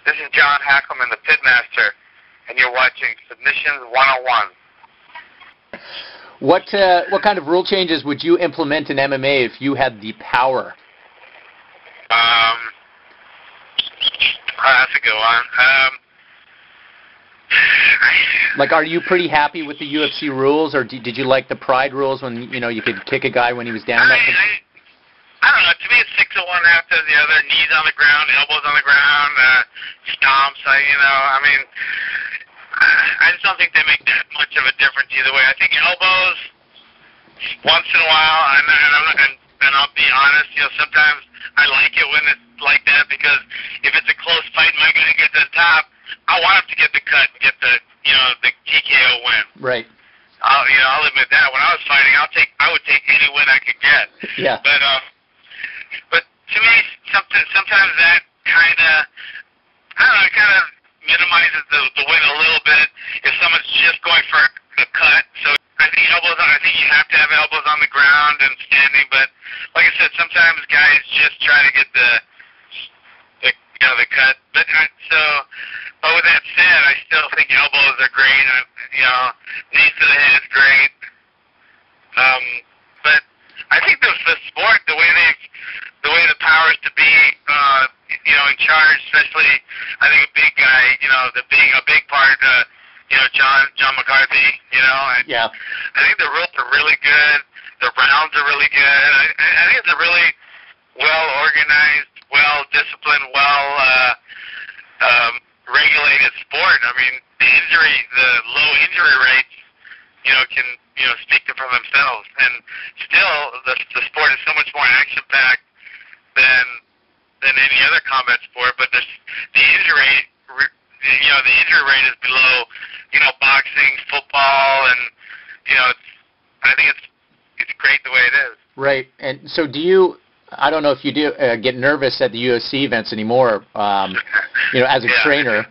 This is John Hackleman, the Pitmaster, and you're watching Submissions 101. What kind of rule changes would you implement in MMA if you had the power? That's a good one. Like, are you pretty happy with the UFC rules, or did you like the Pride rules when you could kick a guy when he was down? I don't know. To me, it's 6 of one, after the other. Knees on the ground, elbows on the ground, stomps. I just don't think they make that much of a difference either way. I think elbows, once in a while, and I'll be honest, sometimes I like it when it's like that, because if it's a close fight and my guy gets to the top, I want him to get the cut and get the TKO win. Right. I'll admit that. When I was fighting, I would take any win I could get. Yeah. But to me, sometimes that kind of, it kind of minimizes the win a little bit if someone's just going for a cut. So I think you have to have elbows on the ground and standing. But like I said, sometimes guys just try to get the cut. But with that said, I still think elbows are great. Knees to the head is great. But I think the sport, the way the powers to be, in charge, especially, I think a big guy, a big part, John McCarthy, Yeah. I think the rules are really good. The rounds are really good. I think it's a really well-organized, well-disciplined, regulated sport. The low injury rates, can, speak for themselves. And still, the sport is so much more action-packed than any other combat sport. But the injury rate is below, boxing, football, and I think it's great the way it is. Right. And so do you? I don't know if you do get nervous at the UFC events anymore, as a trainer.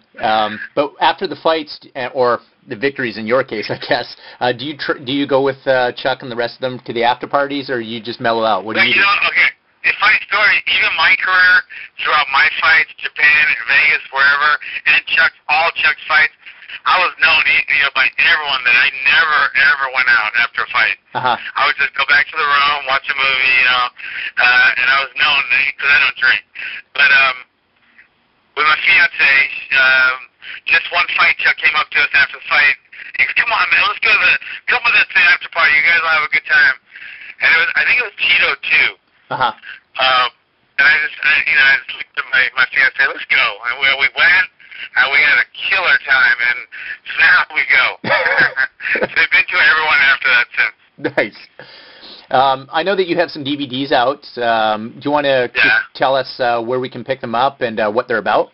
But after the fights or the victories, in your case, I guess, do you go with Chuck and the rest of them to the after parties, or you just mellow out? What do you do? Okay. A funny story. Even my career, throughout my fights, Japan, Vegas, wherever, and all Chuck's fights, I was known, by everyone that I never ever went out after a fight. Uh-huh. I would just go back to the room, watch a movie, and I was known because I don't drink. But with my fiance, just one fight, Chuck came up to us after the fight. He goes, "Come on, man, let's come with us to the after party. You guys will have a good time." And I think it was Cheeto too. Uh-huh. And I just looked at my fiance, "Let's go." And we went. And we had a killer time, and now we go. So they've been to everyone after that since. Nice. I know that you have some DVDs out. Do you want to tell us where we can pick them up and what they're about?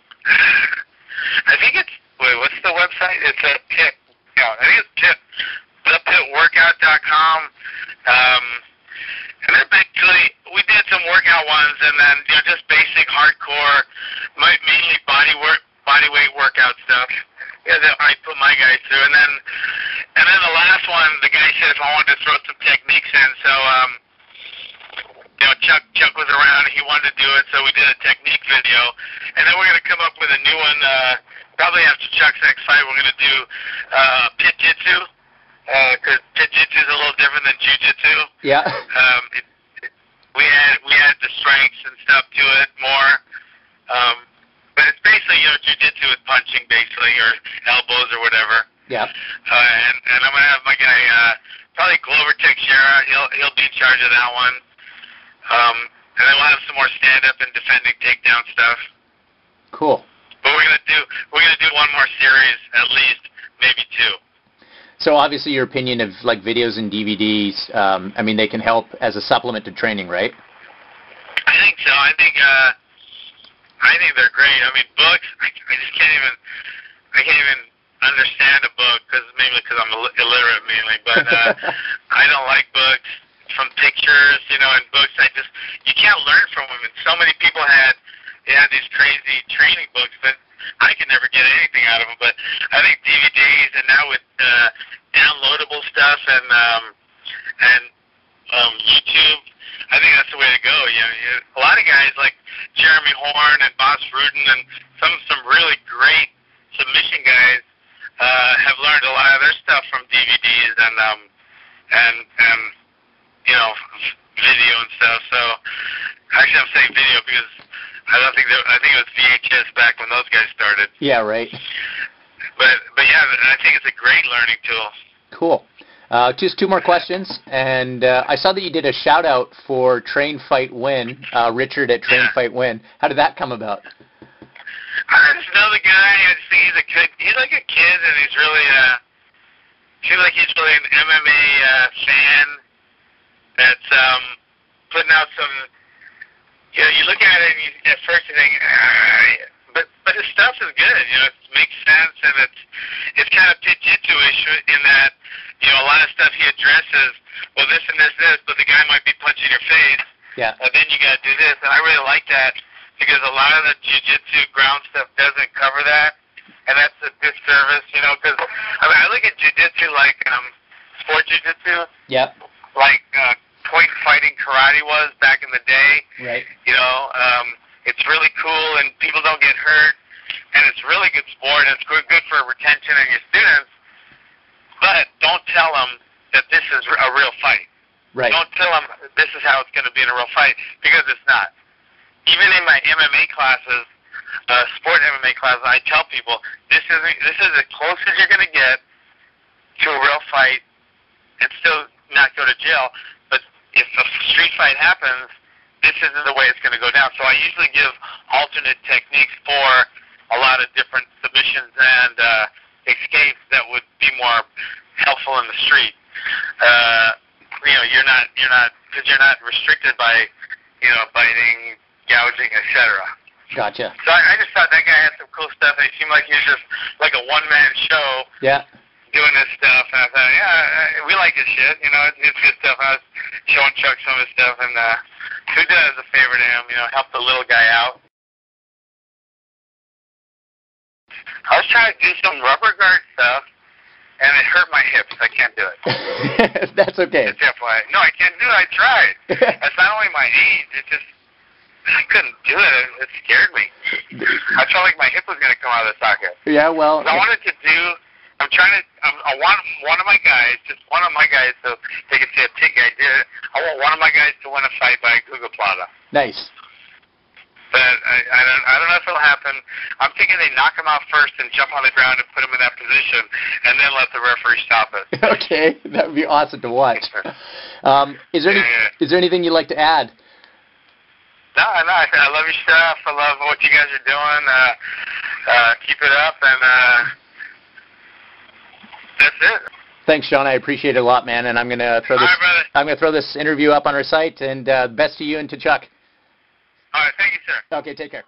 I think it's, what's the website? It's a Pit. I think it's thepitworkout.com. And they're basically, we did some workout ones, and then just basic hardcore, mainly body weight workout stuff. That I put my guys through, and then the last one, the guy said if I wanted to throw some techniques in, so Chuck was around, he wanted to do it, so we did a technique video, and then we're gonna come up with a new one. Probably after Chuck's next fight, we're gonna do pit jitsu, because pit jitsu is a little different than jiu-jitsu. Yeah. We had the strengths and stuff to it more. But it's basically, jiu-jitsu with punching, basically, or elbows or whatever. Yeah. And I'm gonna have my guy, probably Glover Teixeira. He'll be in charge of that one. And then we'll have some more stand-up and defending takedown stuff. Cool. But we're gonna do one more series, at least, maybe 2. So obviously, your opinion of like videos and DVDs, they can help as a supplement to training, right? I think so. I think they're great. Books, I just can't even understand a book, mainly because I'm illiterate mainly, but I don't like books from pictures, and books, you can't learn from them, and so many people had these crazy training books, but I could never get anything out of them. But I think DVDs, and now with downloadable stuff and YouTube, I think that's the way to go. A lot of guys like Jeremy Horn and Boss Rudin and some really great submission guys have learned a lot of their stuff from DVDs and you know, video and stuff. So actually, I'm saying video because I think it was VHS back when those guys started. Yeah, right. But yeah, I think it's a great learning tool. Cool. Just two more questions, and I saw that you did a shout out for Train Fight Win, Richard at Train Fight Win. How did that come about? I just know the guy. I just think he's like a kid, and he's really seems like he's really an MMA fan that's putting out some. You know, you look at it and at first you think, but his stuff is good. You know, it makes sense, and it's kind of jitsu-ish in that, you know, a lot of stuff he addresses. Well, this and this, but the guy might be punching your face. Yeah. Then you got to do this, and I really like that because a lot of the jiu-jitsu ground stuff doesn't cover that, and that's a disservice. You know, because I mean, I look at jiu-jitsu like sport jiu-jitsu. Yeah. Like point fighting karate was back in the day. Right. You know, it's really cool and people don't get hurt, and it's really good sport, and it's good for retention and your students. But don't tell them that this is a real fight. Right. Don't tell them this is how it's going to be in a real fight, because it's not. Even in my MMA classes, sport MMA classes, I tell people this is as close as you're going to get to a real fight and still not go to jail. But if a street fight happens, this isn't the way it's going to go down. So I usually give alternate techniques for a lot of different submissions and escapes that would be more helpful in the street. You know, you're not because you're not restricted by, you know, biting, gouging, etc. Gotcha. So I just thought that guy had some cool stuff. He seemed like he was just like a one-man show. Yeah. Doing this stuff, and I thought, yeah, we like this shit. You know, it's good stuff. I was showing Chuck some of his stuff, and who does a favor to him? You know, help the little guy out. I was trying to do some rubber guard stuff, and it hurt my hips. I can't do it. That's okay. It's FYI. No, I can't do it. I tried. That's not only my age. It just, I couldn't do it. It scared me. I felt like my hip was going to come out of the socket. Yeah, well. I wanted to do. I want one of my guys, just one of my guys, so they can say a tick I did it. I want one of my guys to win a fight by gogoplata. Nice. But I don't know if it'll happen. I'm thinking they knock him out first and jump on the ground and put him in that position, and then let the referee stop it. Okay, that would be awesome to watch. Is there anything you'd like to add? No, I love your stuff. I love what you guys are doing. Keep it up, and that's it. Thanks, Sean. I appreciate it a lot, man. And I'm gonna throw this. All right, brother. I'm gonna throw this interview up on our site. And best to you and to Chuck. All right, thank you, sir. Okay, take care.